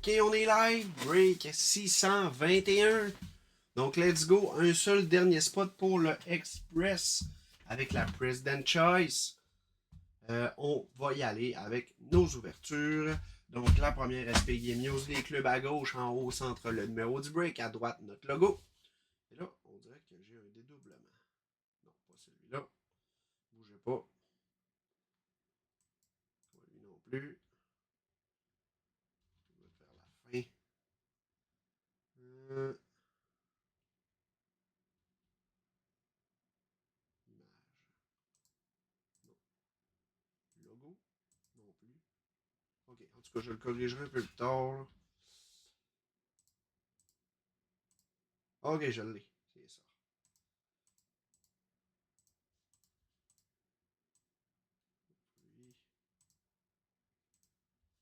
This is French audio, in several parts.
Ok, on est live. Break 621. Donc, let's go. Un seul dernier spot pour le Express avec la President Choice. On va y aller avec nos ouvertures. Donc, la première SP Game News, les clubs à gauche, en haut, au centre, le numéro du break, à droite, notre logo. Et là, on dirait que j'ai un dédoublement. Non, pas celui-là. Bougez pas. Pas lui non plus. On va faire la fin. Image. Non. Logo. Non plus. Ok, en tout cas, je le corrigerai un peu plus tard. Ok, je l'ai. C'est ça.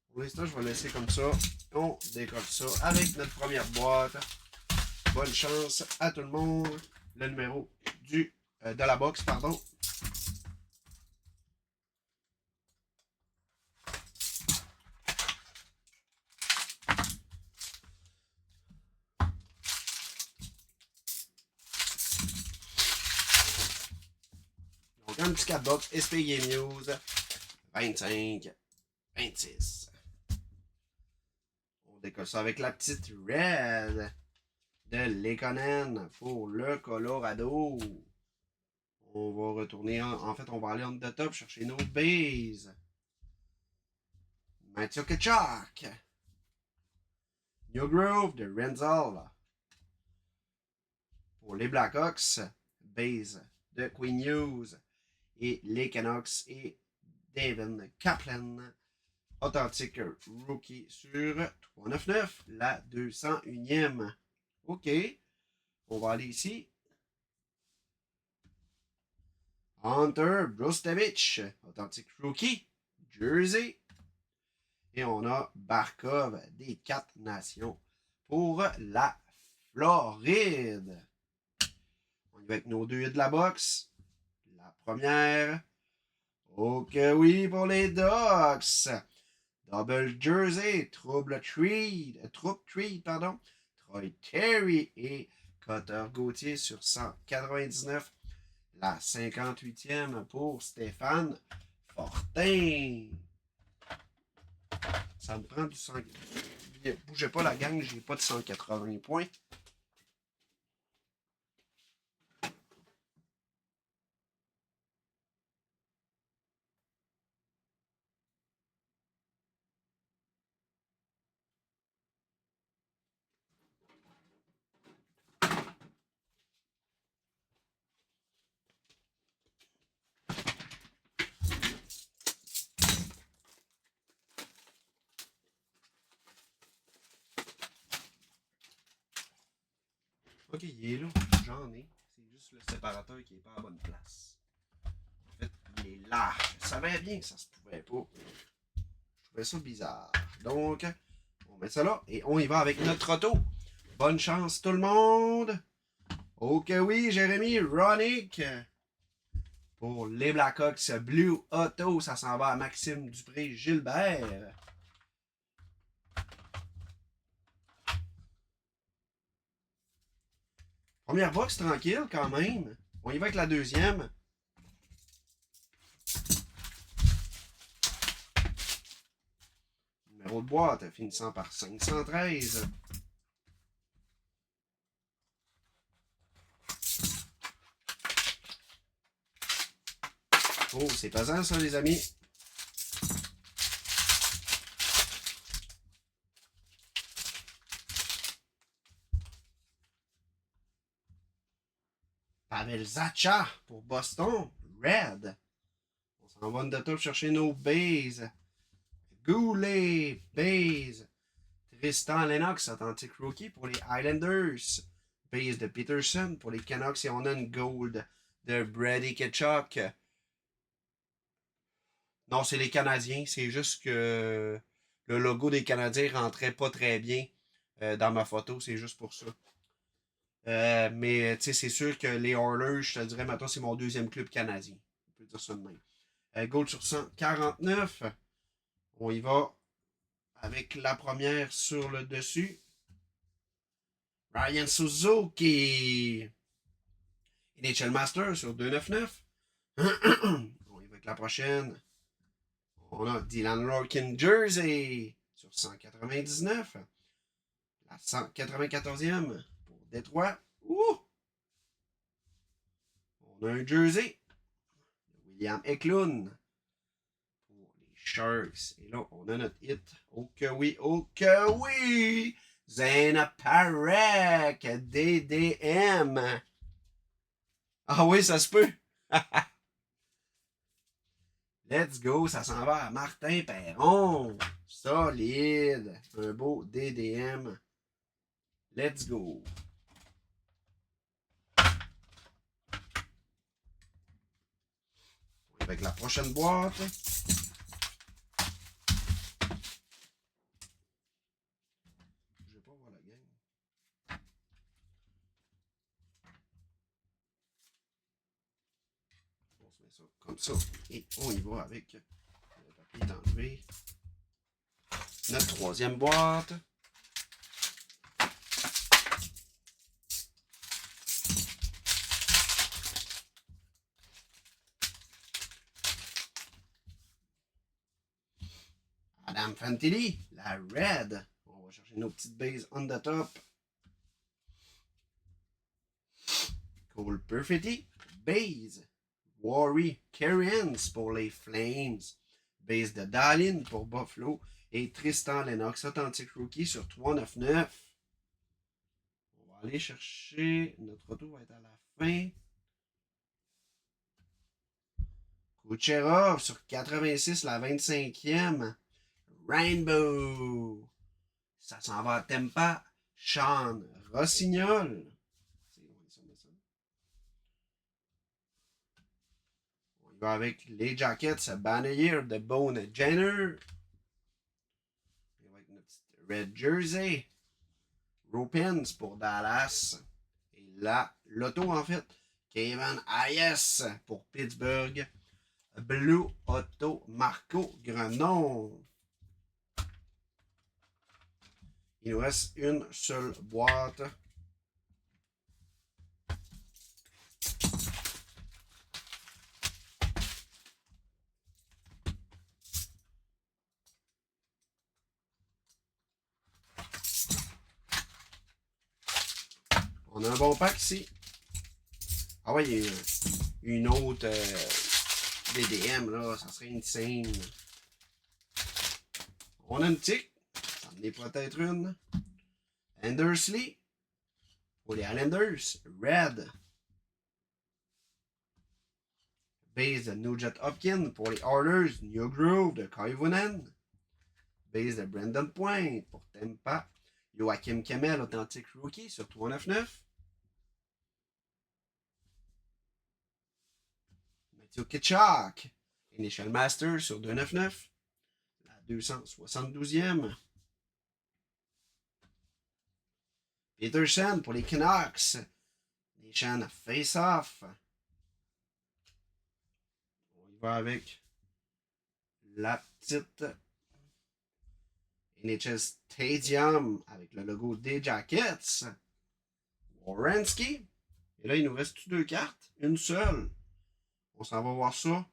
Pour l'instant, je vais laisser comme ça. On décolle ça avec notre première boîte. Bonne chance à tout le monde. Le numéro de la box, pardon. Donc, un petit 4 box SP Game News 25, 26. On décolle ça avec la petite Red de Lekonen pour le Colorado. On va retourner, en fait, on va aller on the top chercher nos bases. Mathieu Tkachuk. New Grove de Renzel. Pour les Blackhawks, base de Queen News. Et les Canucks et Devin Kaplan. Authentique rookie sur 399, la 201e. OK. On va aller ici. Hunter Brustevich, authentique rookie, Jersey. Et on a Barkov des 4 Nations pour la Floride. On y va avec nos deux de la boxe. La première. Ok, oui, pour les Ducks. Double Jersey, Trouble Treat, pardon. Troy Terry et Cutter Gauthier sur 199. La 58e pour Stéphane Fortin. Ça me prend du 100. Bougez pas la gang, j'ai pas de 180 points. Ok, il est là. J'en ai. C'est juste le séparateur qui est pas à bonne place. En fait, il est là. Je savais bien que ça se pouvait pas. Je trouvais ça bizarre. Donc, on met ça là et on y va avec notre auto. Bonne chance tout le monde. Ok, oui, Jérémy, Ronick. Pour les Blackhawks, Blue Auto, ça s'en va à Maxime Dupré-Gilbert. Première box tranquille quand même. On y va avec la deuxième. Numéro de boîte finissant par 513. Oh, c'est pesant ça les amis. Pavel Zacha pour Boston. Red. On s'en va de top chercher nos bases. Goulet, base. Tristan Lennox, authentique rookie pour les Islanders. Base de Peterson pour les Canucks et on a une gold de Brady Tkachuk. Non, c'est les Canadiens. C'est juste que le logo des Canadiens rentrait pas très bien dans ma photo. C'est juste pour ça. Mais tu sais, c'est sûr que les Oilers, je te dirais maintenant, c'est mon deuxième club canadien. On peut dire ça de même. Gold sur 149. On y va avec la première sur le dessus. Ryan Suzuki. NHL Master sur 299. On y va avec la prochaine. On a Dylan Larkin Jersey sur 199. La 194e pour Détroit. Ouh! On a un Jersey. William Eklund pour les Sharks. Et là, on a notre hit. Oh que oui, oh que oui! Zena Parek, DDM. Ah oui, ça se peut. Let's go, ça s'en va à Martin Perron. Solide. Un beau DDM. Let's go. Avec la prochaine boîte. Je vais pas voir la game. On se met ça comme ça. Et on y va avec le papier est enlevé. Notre troisième boîte. Adam Fantilli, la Red. On va chercher nos petites bases on the top. Cole Perfetti, base. Worry Carrions pour les Flames. Base de Dallin pour Buffalo. Et Tristan Lennox, Authentic Rookie sur 399. On va aller chercher. Notre auto va être à la fin. Kucherov sur 86, la 25e. Rainbow. Ça s'en va à Tampa. Sean Rossignol. On y va avec les Jackets. Bannier de Bone Jenner. On y va avec notre Red Jersey. Ropens pour Dallas. Et là, l'auto en fait. Kevin Hayes pour Pittsburgh. Blue Auto Marco Grenon. Il nous reste une seule boîte. On a un bon pack ici. Ah ouais, il y a une autre DDM, là. Ça serait insane. On a une tic. Ça en est peut-être une. Andersley. Pour les Islanders. Red. Base de Nugent Hopkins. Pour les Oilers. New Grove de Koivunen. Base de Brandon Point. Pour Tampa. Joachim Kemel, Authentic Rookie sur 399. Mathieu Kitchak, Initial Master sur 299. La 272e. Peterson pour les Canucks. Nation Face-Off. On y va avec la petite NHL Stadium avec le logo des Jackets. Warrenski. Et là, il nous reste deux cartes. Une seule. On s'en va voir ça.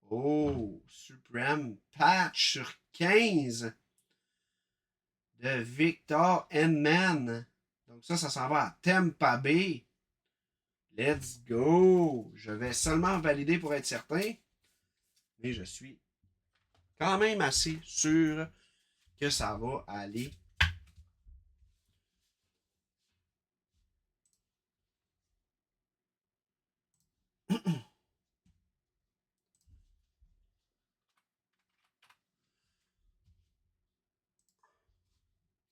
Oh, Supreme Patch sur 15 de Victor Henman. Donc ça s'en va à Tampa Bay. Let's go! Je vais seulement valider pour être certain. Mais je suis quand même assez sûr que ça va aller.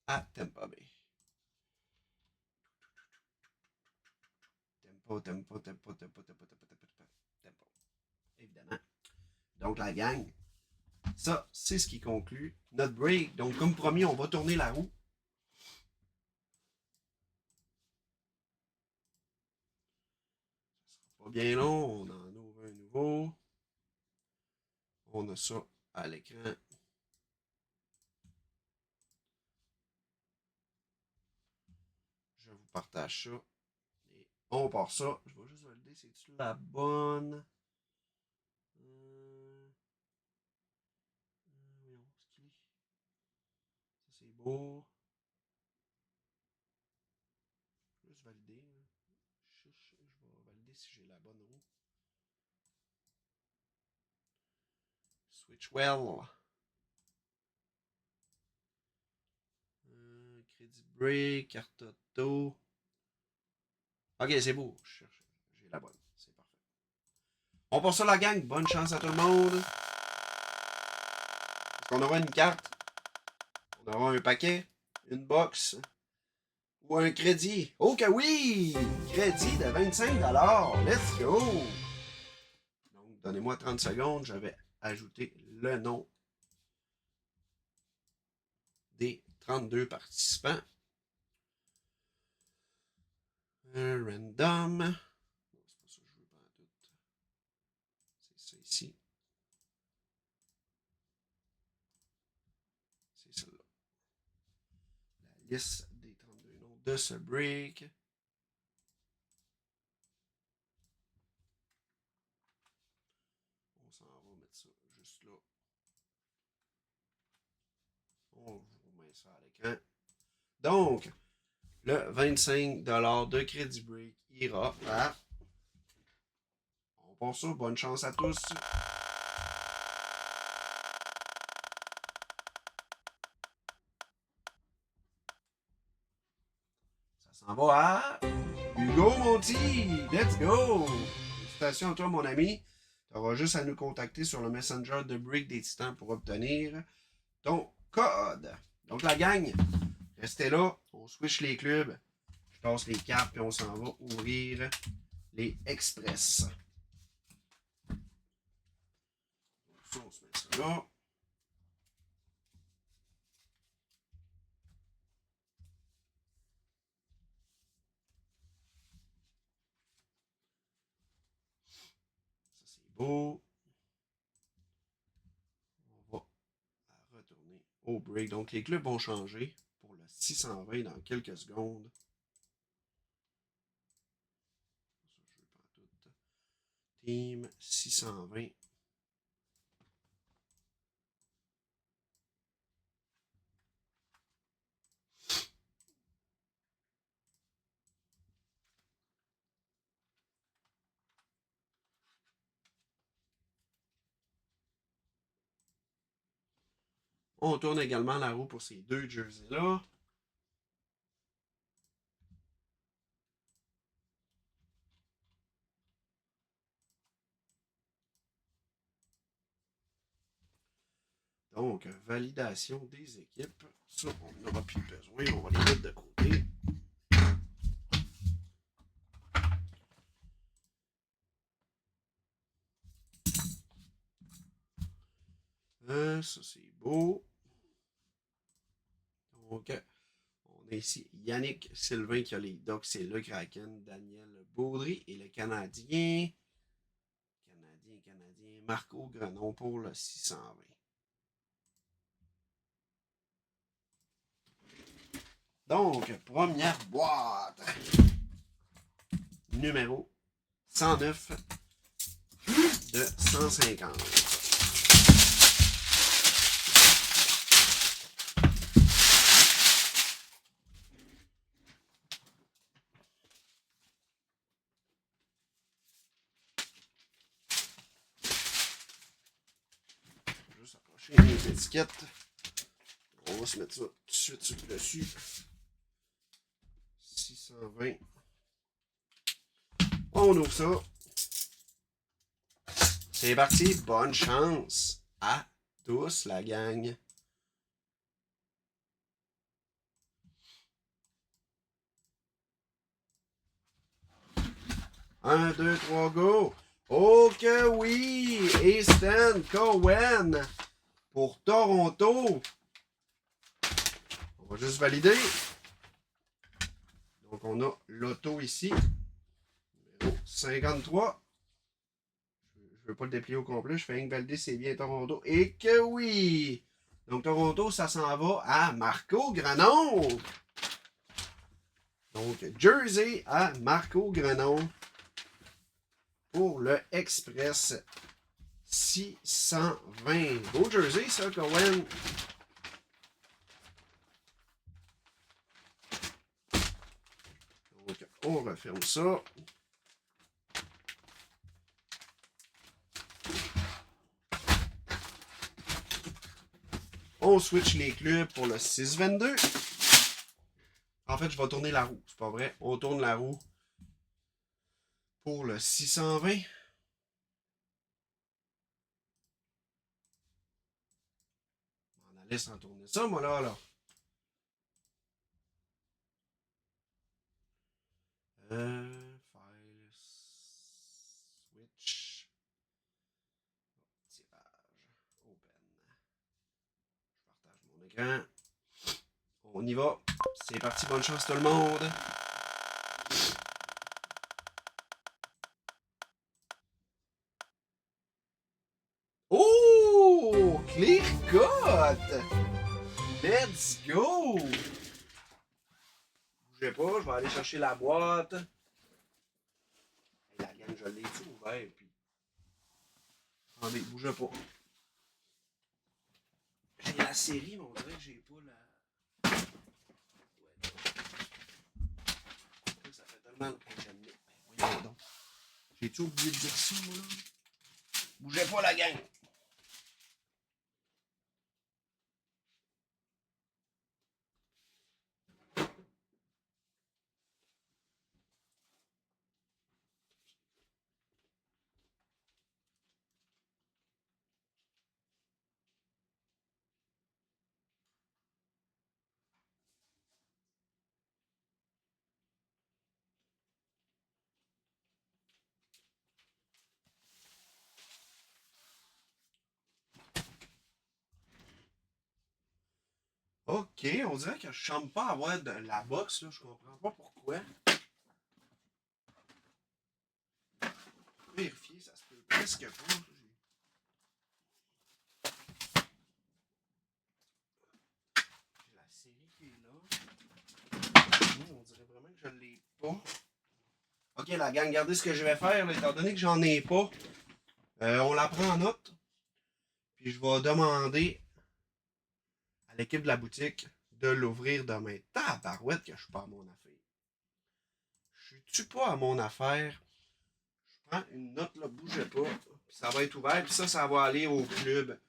À Tampa Bay. Tempo. Évidemment. Donc, la gang, ça, c'est ce qui conclut notre break. Donc, comme promis, on va tourner la roue. Ça sera pas bien long. On en ouvre un nouveau. On a ça à l'écran. partage ça. Et on part ça. Je vais juste valider, c'est-tu la bonne? Ça, c'est beau. Je vais juste valider. Je vais valider si j'ai la bonne roue. Switch well. Crédit break, carte auto. Ok, c'est beau. J'ai la bonne. C'est parfait. On passe ça la gang. Bonne chance à tout le monde. Est-ce qu'on aura une carte? On aura un paquet? Une box? Ou un crédit? Oh que oui! Crédit de 25$. Let's go! Donc, donnez-moi 30 secondes. Je vais ajouter le nom des 32 participants. Random. Non, c'est pas ça que je veux pas en tout. C'est ça ici. C'est celle-là. La liste des 32 noms de ce break. On s'en va mettre ça juste là. On vous met ça à l'écran. Donc, le 25$ de crédit break ira à... On passe ça. Bonne chance à tous. Ça s'en va à Hugo Monti. Let's go! Félicitations à toi, mon ami. Tu auras juste à nous contacter sur le Messenger de Break des Titans pour obtenir ton code. Donc, la gang, restez là. On switch les clubs. Je passe les cartes puis on s'en va ouvrir les express. Donc, ça, on se met ça là. Ça, c'est beau. On va retourner au break. Donc, les clubs vont changer pour le 620 dans quelques secondes. Ça, je veux pas tout. Team 620. On tourne également la roue pour ces deux jerseys-là. Donc, validation des équipes. Ça, on n'aura plus besoin. On va les mettre de côté. Ça, c'est beau. Donc, on a ici Yannick Sylvain qui a les Ducks, c'est le Kraken, Daniel Baudry et le Canadien Marco Grenon pour le 620. Donc, première boîte. Numéro 109 de 150. Juste approcher les étiquettes. On va se mettre ça tout de suite dessus. 620. On ouvre ça. C'est parti. Bonne chance à tous, la gang. Un, deux, trois, go! Oh que oui! Easton Cohen pour Toronto. On va juste valider. Donc, on a l'auto ici. Numéro 53. Je ne veux pas le déplier au complet. Je fais rien que valider, c'est bien Toronto. Et que oui! Donc, Toronto, ça s'en va à Marco Grenon. Donc, Jersey à Marco Grenon pour le Express 620. Beau Jersey, ça, Cohen. Donc, on referme ça. On switch les clubs pour le 622. En fait, je vais tourner la roue. C'est pas vrai. On tourne la roue pour le 620. On allait s'en tourner ça, moi, là. File. Switch. Tirage. Open. Je partage mon écran. On y va. C'est parti. Bonne chance, tout le monde. Oh! Clear cut! Let's go! Bougez pas, je vais aller chercher la boîte. La gamme, je l'ai tout ouvert. Puis... Attendez, bougez pas. J'ai la série, mais on dirait que j'ai pas la. Ouais. Ça fait tellement longtemps que j'aime. Voyons donc. J'ai-tu oublié de dire ça, moi, là? Bougez pas, la gang! Ok, on dirait que je ne semble pas avoir de la box, là. Je comprends pas pourquoi. Vérifier, ça se peut presque pas. J'ai la série qui est là. On dirait vraiment que je ne l'ai pas. Ok, la gang, regardez ce que je vais faire, là, étant donné que j'en ai pas. On la prend en note. Puis je vais demander à l'équipe de la boutique de l'ouvrir demain. Tabarouette que je suis pas à mon affaire. Je suis pas à mon affaire. Je prends une note, là, bougez pas. Puis ça va être ouvert. Puis ça va aller au club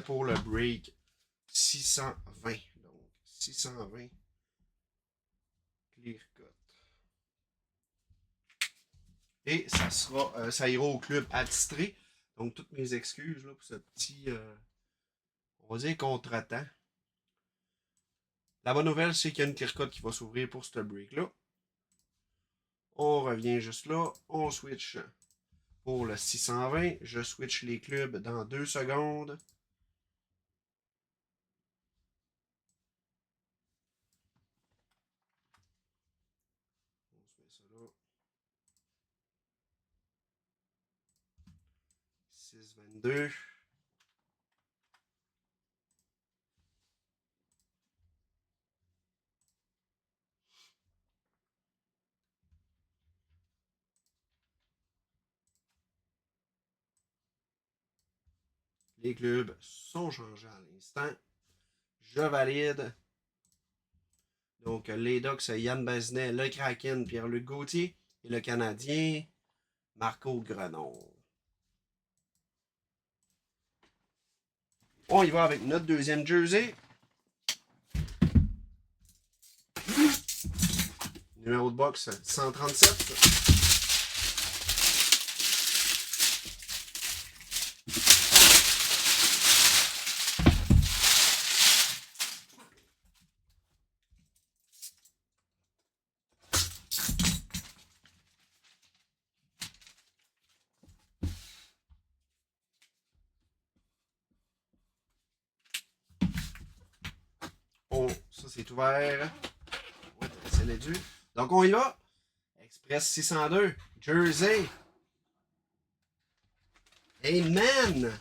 pour le break 620. Donc, 620. Clear cut. Et ça sera, ça ira au club attitré. Donc, toutes mes excuses là, pour ce petit, on va dire, contretemps. La bonne nouvelle, c'est qu'il y a une clear cut qui va s'ouvrir pour ce break-là. On revient juste là. On switch pour le 620. Je switch les clubs dans 2 secondes. On se met ça là. 622. Les clubs sont changés à l'instant. Je valide. Donc, les Ducks, Yann Bazinet, le Kraken, Pierre-Luc Gauthier et le Canadien, Marco Grenon. On y va avec notre deuxième jersey. Numéro de box 137. Oh, ça c'est ouvert. Ouais, c'est les durs. Donc on y va. Express 602. Jersey. Amen.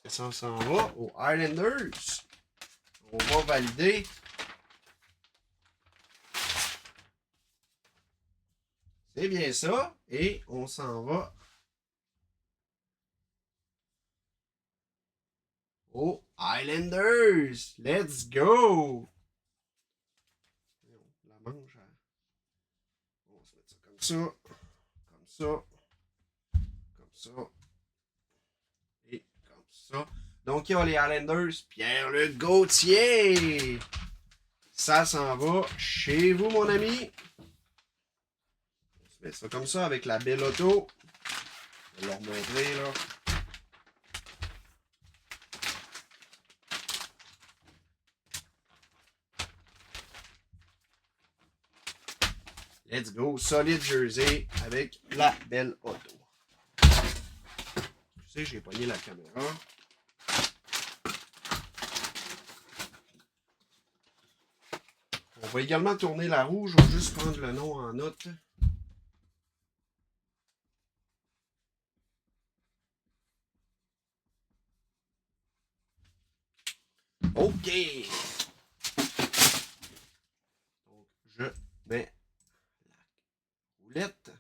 Est-ce que ça s'en va aux Islanders? On va valider. C'est bien ça. Et on s'en va aux Islanders. Let's go! La manche. On va se mettre ça comme ça. Comme ça. Comme ça. Et comme ça. Donc, il y a les Islanders. Pierre-Luc Gauthier. Ça s'en va chez vous, mon ami. On se met ça comme ça avec la belle auto. Je vais leur montrer, là. Let's go. Solide jersey avec la belle auto. Tu sais, j'ai pogné la caméra. On va également tourner la roue. Je vais juste prendre le nom en note. OK. Donc, je mets la roulette.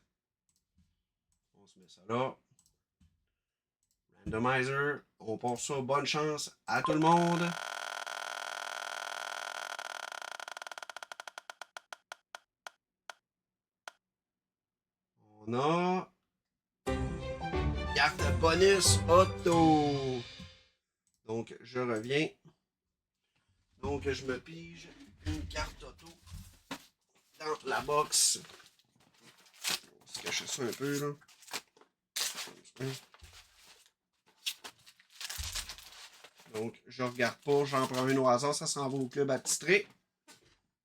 On se met ça là. Randomizer. On passe ça. Bonne chance à tout le monde. On a carte bonus auto. Donc, je reviens. Donc, je me pige une carte auto dans la box. On va se cacher ça un peu, là. Donc, je regarde pas, j'en prends une au hasard, ça s'en va au club attitré.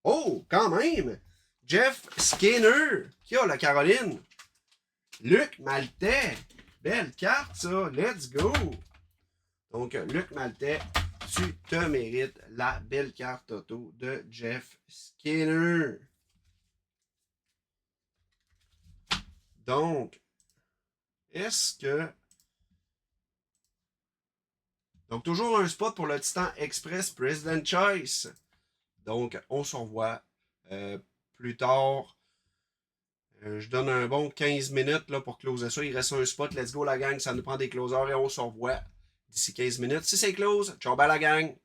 Oh, quand même! Jeff Skinner, qui a la Caroline. Luc Maltais, belle carte ça, let's go! Donc, Luc Maltais, tu te mérites la belle carte auto de Jeff Skinner. Donc, est-ce que... Donc, toujours un spot pour le Titan Express President Choice. Donc, on se revoit plus tard. Je donne un bon 15 minutes là, pour closer ça. Il reste un spot. Let's go la gang. Ça nous prend des closers et on se revoit d'ici 15 minutes. Si c'est close, ciao bye la gang.